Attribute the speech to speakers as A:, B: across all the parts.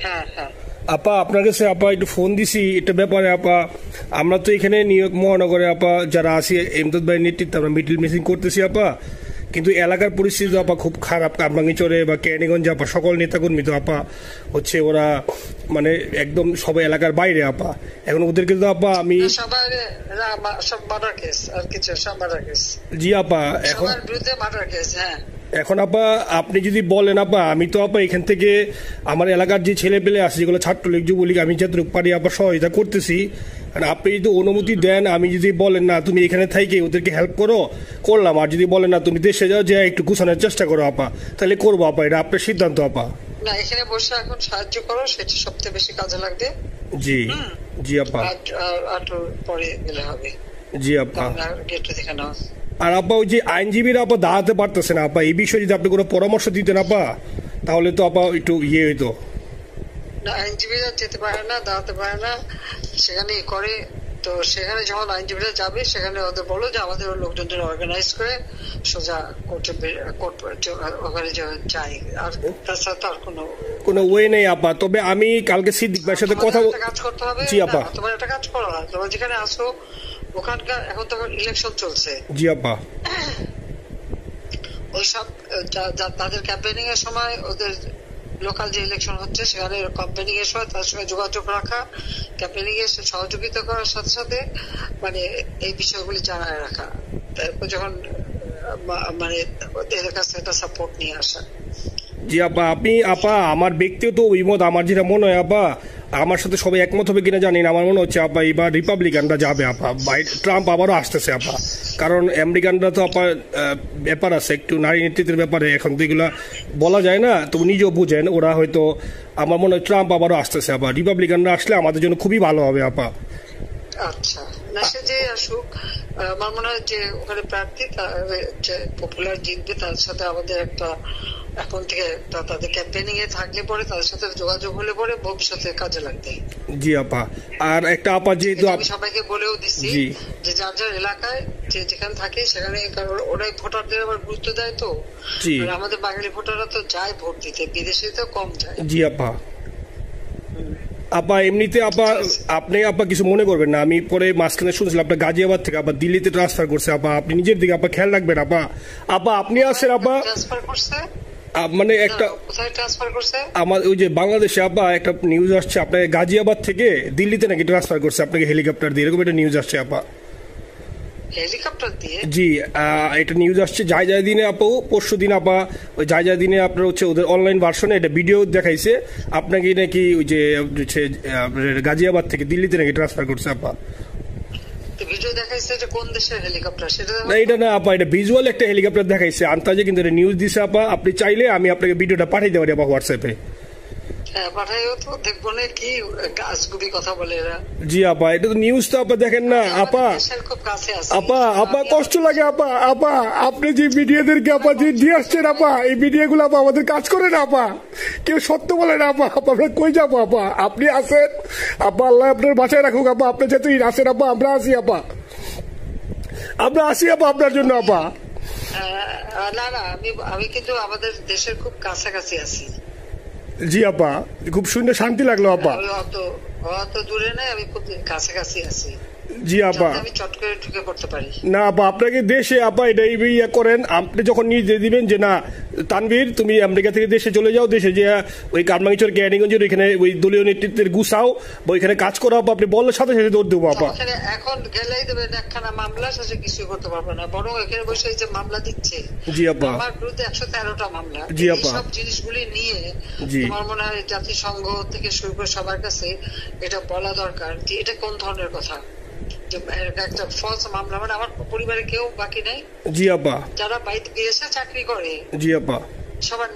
A: হ্যাঁ হ্যাঁ
B: আপা আপনার কাছে আপা একটু ফোন দিছি এটা ব্যাপারে আপা। আমরা তো এখানে নিউ ইয়র্ক মহানগরে আপা যারা আছি এমদাদ ভাই নেতৃত্বে আমরা মিডিল মিসিং করতেছি আপা, কিন্তু এলাকার পরিস্থিতি আপা খুব খারাপ। কামরাঙ্গীচরে বা কেরানীগঞ্জে আপা সকল নেতাকর্মী তো আপা হচ্ছে ওরা মানে একদম সবাই এলাকার বাইরে আপা। এখন ওদেরকে তো আপা আমি
A: সবার সব মার্ডার কেস আর কিছু সব মার্ডার কেস।
B: জি আপা এখন
A: সবার বিরুদ্ধে মার্ডার কেস। হ্যাঁ
B: এখন আপা আপনি যদি বলেন আপা আমি তো আপা এখান থেকে আমার এলাকার যে ছেলে পেলে আছে যেগুলো ছাত্রলীগ যুবলীগ আমি যতটুকু পারি আপা সহায়তা করতেছি। আর আপনি যদি অনুমতি দেন, আমি যদি বলেন না তুমি এখানে থাইকে ওদেরকে হেল্প করো করলাম, আর যদি বলেন না তুমি দেশে যাও যে একটু গুছানোর চেষ্টা করো আপা, তাহলে করবো আপা। এটা আপনার সিদ্ধান্ত আপা।
A: না এখানে বসে এখন সাহায্য করো, সেটা সবচেয়ে বেশি কাজে লাগবে।
B: জি জি আপা।
A: আর পরে গেলে হবে।
B: জি আপা।
A: গেট দেখে নাও।
B: আর আপা ওই যে আইনজীবীরা আপা দাঁড়াতে পারতেছে না আপা, এই বিষয়ে যদি আপনি কোনো পরামর্শ দিতেন আপা তাহলে তো আপা একটু ইয়ে হইতো।
A: না আইনজীবীরা যেতে পারে না, দাঁড়াতে পারে না, সেখানে করে। তো সেখানে যখন আইনজীবীরা যাবে সেখানে ওদের বলো যে আমাদের লোকজনদের অর্গানাইজ করে সোজা ওখানে যাই। আর তাছাড়া তো আর কোনো
B: ওয়ে নেই আপা। তবে আমি কালকে সিদ্দিক ভাইয়ের সাথে কথা
A: কাজ করতে হবে।
B: জি আপা।
A: তোমার একটা কাজ করো, তোমরা যেখানে আসো ওখানকার এখন তো ইলেকশন চলছে।
B: জি আপা।
A: ওইসব তাদের ক্যাম্পেনিং এর সময় ওদের লোকাল যে ইলেকশন হচ্ছে সেখানে ক্যাম্পেনিং এর সময় তার সঙ্গে যোগাযোগ রাখা, ক্যাম্পেনিং এর সহযোগিতা করার সাথে সাথে মানে এই বিষয়গুলি জানায় রাখা, তারপর যখন মানে ওদের কাছে একটা সাপোর্ট নিয়ে আসা।
B: জি আপা। আপনি আপা আমার ব্যক্তিগত অভিমত আমার যেটা মনে হয় আপা, আমার সাথে সবাই একমত হবে কিনা জানি না, আমার মনে হচ্ছে আপা এবার রিপাবলিকানরা যাবে আপা। ট্রাম্প আবারও আসতেছে আপা, কারণ আমেরিকানরা তো আপা ব্যাপার আছে একটু নারী নেতৃত্বের ব্যাপারে, এখন তো এগুলা বলা যায় না, তো নিজেও বুঝেন ওরা হয়তো। আমার মনে হয় ট্রাম্প আবারও আসতেছে আপা, রিপাবলিকানরা আসলে আমাদের জন্য খুবই ভালো হবে আপা।
A: আচ্ছা না সে যে আসুক, আমার মনে হয় যে ওখানে প্রার্থী যে পপুলার জিতবে তার সাথে আমাদের একটা এখন থেকে তাদের ক্যাম্পেনিং এ থাকলে পরে তাদের সাথে যোগাযোগ হলে পরে ভবিষ্যতে কাজে লাগবে।
B: জি আপা। আর একটা আপা যেহেতু
A: আমি সবাইকে বলেও দিচ্ছি যে যার যার এলাকায় যে যেখানে থাকে সেখানে, কারণ ওরাই ভোটারদের আবার গুরুত্ব দেয়। তো আমাদের বাঙালি ভোটাররা তো যায় ভোট দিতে, বিদেশে তো কম যায়।
B: জি আপা। আপা এমনিতে আপা আপনি আপা কিছু মনে করবেন না, আমি পরে মাঝখানে শুনছিলাম আপনার গাজিয়াবাদ থেকে আপা দিল্লিতে ট্রান্সফার করছে আপা, আপনি নিজের দিকে আপা খেয়াল রাখবেন আপা। আপা আপনি আসেন আপা।
A: ট্রান্সফার করছে
B: মানে একটা
A: কোথায় ট্রান্সফার করছে?
B: আমার ওই যে বাংলাদেশে আপা একটা নিউজ আসছে আপনাকে গাজিয়াবাদ থেকে দিল্লিতে নাকি ট্রান্সফার করছে আপনাকে হেলিকপ্টার দিয়ে, এরকম একটা নিউজ আসছে আপা।
A: হেলিকপ্টার দিয়ে? জি
B: এটা নিউজ আসছে যায় যায় দিনে আপু, পরশু দিন আপা ওই যায় যায় দিনে আপনার হচ্ছে ওদের অনলাইন ভার্সনে এটা ভিডিও দেখাইছে আপনাকে নাকি ওই যে গাজিয়াবাদ থেকে দিল্লিতে নাকি ট্রান্সফার করছে আপা।
A: ভিডিও দেখাইছে যে কোন দেশের হেলিকপ্টার সেটা
B: না এটা না আপা, এটা ভিজুয়াল একটা হেলিকপ্টার দেখাইছে আন্তাজে, কিন্তু এটা নিউজ দিছে আপা। আপনি চাইলে আমি আপনাকে ভিডিওটা পাঠিয়ে দেবো আপা হোয়াটসঅ্যাপে।
A: পাঠাইও তো দেখবো না কি গাছগুলি কথা বলে এরা।
B: জি আপা এটা তো নিউজ তো আপা দেখেন না আপা। আপা আপা কষ্ট লাগে আপা। আপা আপনি যে মিডিয়াদেরকে আপা যে দিয়ে আসছেন আপা, এই মিডিয়াগুলো আপা আমাদের কাজ করে না আপা, কেউ সত্য বলে না আপা। আপা আমরা কই যাবো আপা, আপনি আসেন আপা, আল্লাহ আপনার বাসায় রাখুক আপা। আপনি যেহেতু আসেন আপা, আমরা আসি আপা, আমরা আসি আপা আপনার জন্য আপা।
A: না না আমি কিন্তু আমাদের দেশের খুব কাছাকাছি আছি।
B: জি আপা খুব শুনে শান্তি লাগলো আপা।
A: অত দূরে নাই, আমি খুব কাছাকাছি আছি।
B: জি আপা।
A: আমি চট করে ঢুকে পড়তে পারি
B: না আপা আপনাকে দেশে আপা এটা ইয়ে করেন, আপনি যখন নির্দেশ দিবেন যে না তানভীর তুমি আমেরিকা থেকে দেশে চলে যাও, দেশে যে ওই কারমাঙ্গীচর কেরানীগঞ্জের ওইখানে ওই দলীয় নেতৃত্বের গুছাও বা ওইখানে কাজ করো আপা, আপনি বললে সাথে সাথে দৌড় দেবো আপা।
A: এখন গেলেই দেবেন একখানা মামলা, শেষে কিছু করতে পারবে না, বরং এখানে বসে যে মামলা দিচ্ছে।
B: জি আপা।
A: আমার বিরুদ্ধে 113টা মামলা।
B: জি আপা।
A: সব জিনিসগুলি নিয়ে আমার মনে হয় জাতিসংঘ থেকে শুরু করে সবার কাছে এটা বলা দরকার যে এটা কোন ধরনের কথা, একটা ফলস মামলা। মানে আমার পরিবারে কেউ বাকি নেই।
B: জি আপা।
A: যারা বিদেশে চাকরি করে
B: জি আপা
A: সবার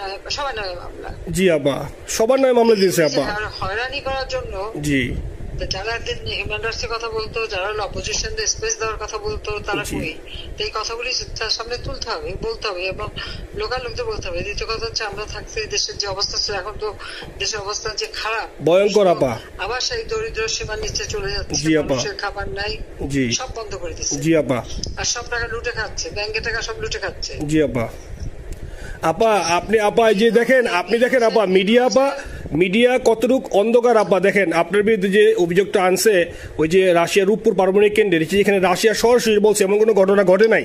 A: নয় মামলা।
B: জি আপা সবার নয় মামলা দিয়েছে আপা।
A: হয়রানি করার জন্য
B: জি
A: যারা হিউম্যান রাইটসের কথা বলতো, যারা অপোজিশন স্পেস দেওয়ার কথা বলতো, তারা কই? এই কথাগুলি তার সামনে তুলতে হবে, বলতে হবে এবং লোকাল লোকদের বলতে হবে। দ্বিতীয় কথা হচ্ছে আমরা থাকতে দেশের যে অবস্থা ছিল, এখন তো দেশের অবস্থা যে খারাপ
B: ভয়ঙ্কর আপা,
A: আবার সেই দরিদ্র সীমার নিচে চলে যাচ্ছে, মানুষের খাবার নাই, সব বন্ধ করে দিচ্ছে।
B: জি আপা।
A: আর সব টাকা লুটে খাচ্ছে, ব্যাংকের টাকা সব লুটে খাচ্ছে।
B: জি আপা। আপা আপনি আপা এই যে দেখেন, আপনি দেখেন আপা মিডিয়া আপা, মিডিয়া কতটুক অন্ধকার আপা। দেখেন আপনার বিরুদ্ধে যে অভিযোগটা আনছে ওই যে রাশিয়ার রূপপুর পারমাণবিক কেন্দ্রে, যেখানে রাশিয়া সরাসরি বলছে এমন কোনো ঘটনা ঘটে নাই,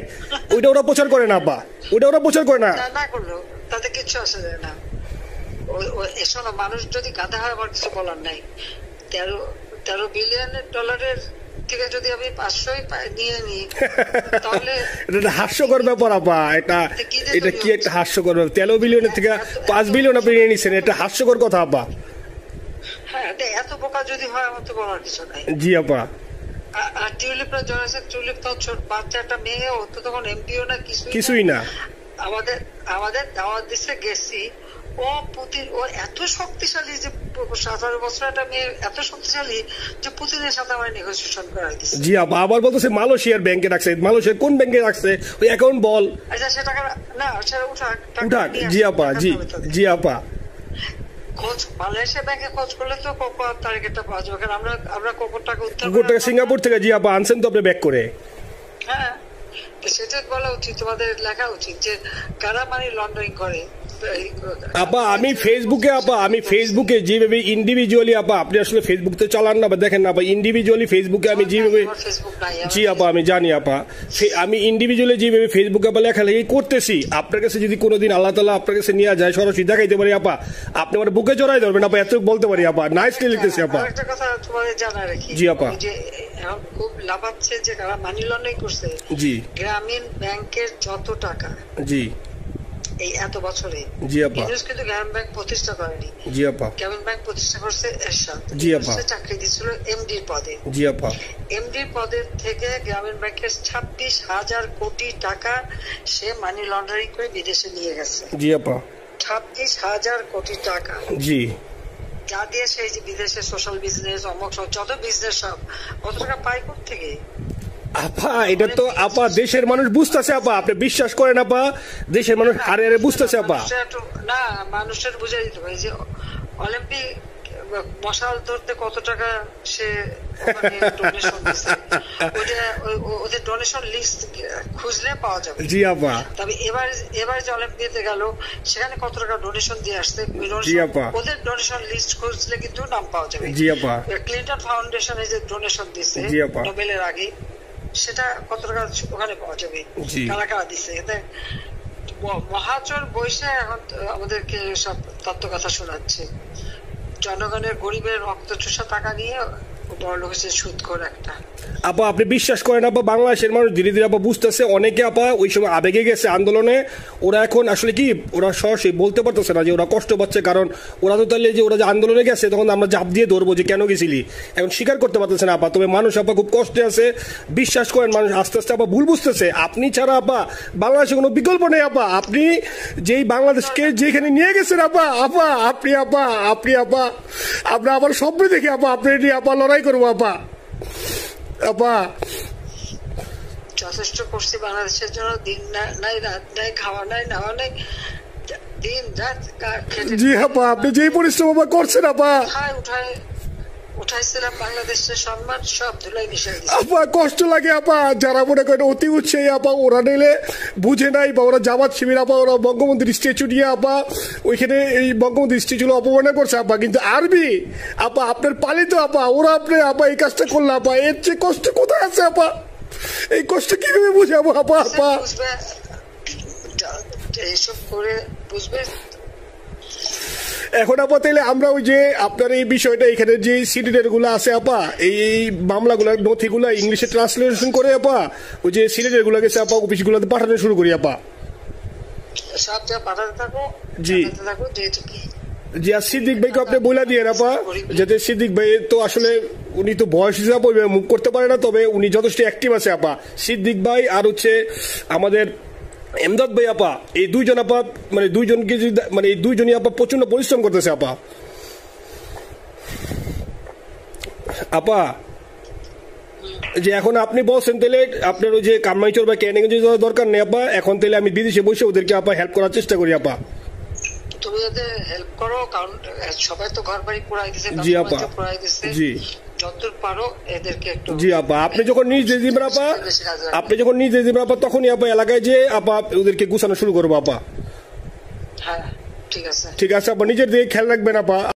B: ওইটা ওরা প্রচার করে না আপা, ওইটা ওরা প্রচার করে না।
A: না করলো তাতে কিচ্ছু আসে যায় না। শোনো, মানুষ যদি গাধা হয় আমার কিছু বলার নাই। 13 বিলিয়ন ডলারের থেকে যদি আমি 500ই নিয়ে নিই তাহলে
B: এটা হাস্যকর ব্যাপার আপা। এটা কি একটা হাস্যকর ব্যাপার, 13 বিলিয়নের থেকে 5 বিলিয়ন আপনি নিয়ে নিচ্ছেন, এটা হাস্যকর কথা আপা।
A: হ্যাঁ, এত বোকা যদি হয় আমার তো বলার কিছু নাই।
B: জি আপা।
A: আর টিউলিপরা জড়াছে, টিউলিপ তো ছোট বাচ্চা একটা মেয়ে, ও তো তখন এমপিও না,
B: কিছুই না।
A: আমাদের দাওয়াত দিচ্ছে, গেছি। ও পুতিন, ও এত শক্তিশালী যে 17 বছর একটা মেয়ে এত শক্তিশালী যে পুতিনের সাথে আমার নেগোসিয়েশন করাই দিচ্ছে।
B: জি আপা, আবার বলতেছে মালয়েশিয়ার ব্যাংকে রাখছে। মালয়েশিয়ার কোন ব্যাংকে রাখছে ওই অ্যাকাউন্ট বল।
A: আচ্ছা, সে টাকা না, সেটা উঠাক।
B: জি আপা, জি আপা।
A: খোঁজ মালয়েশিয়া ব্যাংকে খোঁজ করলে তো কোকোর টার্গেটটা পাওয়া যাবে, কারণ আমরা কোকোর টাকা উদ্ধার
B: করে সিঙ্গাপুর থেকে। জি আপা, আনছেন তো আপনি ব্যাক করে।
A: হ্যাঁ, সেটা বলা উচিত, তোমাদের লেখা উচিত যে কারা মানি লন্ডারিং করে।
B: আপা আমি ফেসবুকে যেভাবে ইন্ডিভিজুয়ালি আপা, আপনি আসলে ফেসবুক তো চালান না বা দেখেন না আপা, ইন্ডিভিজুয়ালি ফেসবুকে আমি যেভাবে, জি আপা আমি জানি আপা, আমি ইন্ডিভিজুয়ালি যেভাবে ফেসবুকে আপা লেখালেখি করতেছি, আপনার কাছে যদি কোনোদিন আল্লাহ তাআলা আপনার কাছে নিয়ে যায়, সরাসরি দেখাইতে পারি আপা, আপনি আমার বুকে জড়াই ধরবেন আপা, এত বলতে পারি আপা। নাইসলি লিখতেছি আপা।
A: একটা কথা তোমাদের জানা রাখি,
B: জি আপা,
A: যে এখন খুব লাভাচ্ছে যে কারা মানি লন্ডারিং করছে।
B: জি,
A: গ্রামীণ ব্যাংকের যত টাকা,
B: জি
A: এই এত বছরে,
B: জি আপা,
A: কিন্তু গ্রামীণ ব্যাংক প্রতিষ্ঠা করেনি।
B: জি আপা,
A: গ্রামীণ ব্যাংক প্রতিষ্ঠা করছে এরশাদ।
B: জি আপা,
A: চাকরি দিচ্ছিল এমডির পদে।
B: জি আপা,
A: এমডির পদের থেকে গ্রামীণ ব্যাংকের 26,000 কোটি টাকা সে মানি লন্ডারিং করে বিদেশে নিয়ে গেছে।
B: জি আপা,
A: 26,000 কোটি টাকা।
B: জি,
A: যা দিয়ে সেই যে বিদেশে সোশ্যাল বিজনেস, অমক যত বিজনেস সব, কত টাকা পায় থেকে।
B: আপা এটা তো আপা দেশের মানুষ বুঝতেছে আপা, আপনি বিশ্বাস করেন আপা, দেশের মানুষ হারে হারে বুঝতেছে আপা।
A: না, মানুষের বুঝাই দিতে পারে যে অলিম্পিক মশাল ধরতে কত টাকা সে ডোনেশন দিচ্ছে, ওদের ডোনেশন লিস্ট খুঁজলে পাওয়া যাবে।
B: জি আপা।
A: তবে এবার যে অলিম্পিয়াতে গেল সেখানে কত টাকা ডোনেশন দিয়ে আসছে, ওদের ডোনেশন লিস্ট খুঁজলে কিন্তু নাম পাওয়া যাবে।
B: জি আপা।
A: ক্লিন্টন ফাউন্ডেশনে যে ডোনেশন দিচ্ছে নোবেলের আগে, সেটা কত টাকা ওখানে পাওয়া যাবে, কারা কারা দিচ্ছে। মহাচর বৈশে এখন আমাদেরকে সব তত্ত্ব কথা শোনাচ্ছে, জনগণের গরিবের রক্ত চুষা টাকা নিয়ে বড় লোক হচ্ছে সুদখোর একটা।
B: আপা আপনি বিশ্বাস করেন আপা, বাংলাদেশের মানুষ ধীরে ধীরে আপা বুঝতেছে। অনেকে আপা ওই সময় আবেগে গেছে আন্দোলনে, ওরা এখন আসলে কি ওরা সরাসরি বলতে পারতেছে না যে ওরা কষ্ট পাচ্ছে, কারণ ওরা তো তাহলে যে ওরা যে আন্দোলনে গেছে তখন আমরা জাপ দিয়ে ধরবো যে কেন গেছিলি, এখন স্বীকার করতে পারতেছে না আপা। তবে মানুষ আপা খুব কষ্টে আছে, বিশ্বাস করেন মানুষ আস্তে আস্তে আপা ভুল বুঝতেছে। আপনি ছাড়া আপা বাংলাদেশে কোনো বিকল্প নেই আপা, আপনি যেই বাংলাদেশকে যেখানে নিয়ে গেছেন আপা, আপনি আমরা আবার স্বপ্ন দেখি আপা, আপনি নিয়ে আপা লড়াই করবো আপা। আপা
A: যথেষ্ট করছি বাংলাদেশের জন্য, দিন নাই রাত নাই, খাওয়া নাই নাওয়া নাই, দিন রাত।
B: জি আপা, আপনি যেই পরিশ্রম আপা করছেন আপা,
A: উঠাইছিলাম বাংলাদেশের সম্মান সব ধুলাই মিশে গেছে
B: আপা। কষ্ট লাগে আপা, যারা মনে করেন অতি উৎসাহী আপা, ওরা নিলে বুঝে নাই বা ওরা জামাত শিবির আপা, ওরা বঙ্গবন্ধুর স্ট্যাচু নিয়ে আপা ওইখানে এই বঙ্গবন্ধুর স্ট্যাচু অপমাননা করছে আপা। কিন্তু আরবি আপা আপনার পালিত আপা, ওরা আপনি আপা এই কাজটা করলে আপা, এর চেয়ে কষ্ট কোথায় আছে আপা? এই কষ্ট কিভাবে বুঝাবো আপা?
A: এইসব করে বুঝবে।
B: এখন আপা তাইলে আমরা ওই যে আপনার এই বিষয়টা এখানে যে সিডিডের গুলো আছে আপা, এই মামলাগুলো নথিগুলো ইংলিশে ট্রান্সলেশন করে আপা ওই যে সিডিডের গুলো গেছে আপা অফিসগুলোতে পাঠানো শুরু করি আপা।
A: সব যা পাঠাতে থাকো,
B: জি
A: যেহেতু কি
B: জি। আর সিদ্দিক ভাইকে আপনি বলে দিয়ে আপা, যাতে সিদ্দিক ভাই তো আসলে উনি তো বয়স হিসাবে মুভ করতে পারে না, তবে উনি যথেষ্ট অ্যাক্টিভ আছে আপা। সিদ্দিক ভাই আর হচ্ছে আমাদের এমদাদ ভাই আপা, এই দুইজন আপা মানে দুইজনকে মানে এই দুইজনই আপা প্রচন্ড পরিশ্রম করতেছে আপা। আপা যে এখন আপনি বলছেন তাহলে আপনার ওই যে কামাইচর বা ক্যানিগঞ্জে যাওয়ার দরকার নেই আপা, এখন তাহলে আমি বিদেশে বসে ওদেরকে আপা হেল্প করার চেষ্টা করি আপা।
A: তুমি ওদের হেল্প করো, কারণ সবাই তো ঘর বাড়ি পুরাই দিছে।
B: জি আপা, জি
A: যতদূর পারো এদেরকে একটু।
B: জি আপা, আপনি যখন নিজে দিবেন আপা, তখনই আপা এলাকায় যে আপা ওদেরকে গুছানো শুরু করবো আপা।
A: হ্যাঁ ঠিক আছে।
B: ঠিক আছে আপা, নিজের দিকে খেয়াল রাখবেন আপা।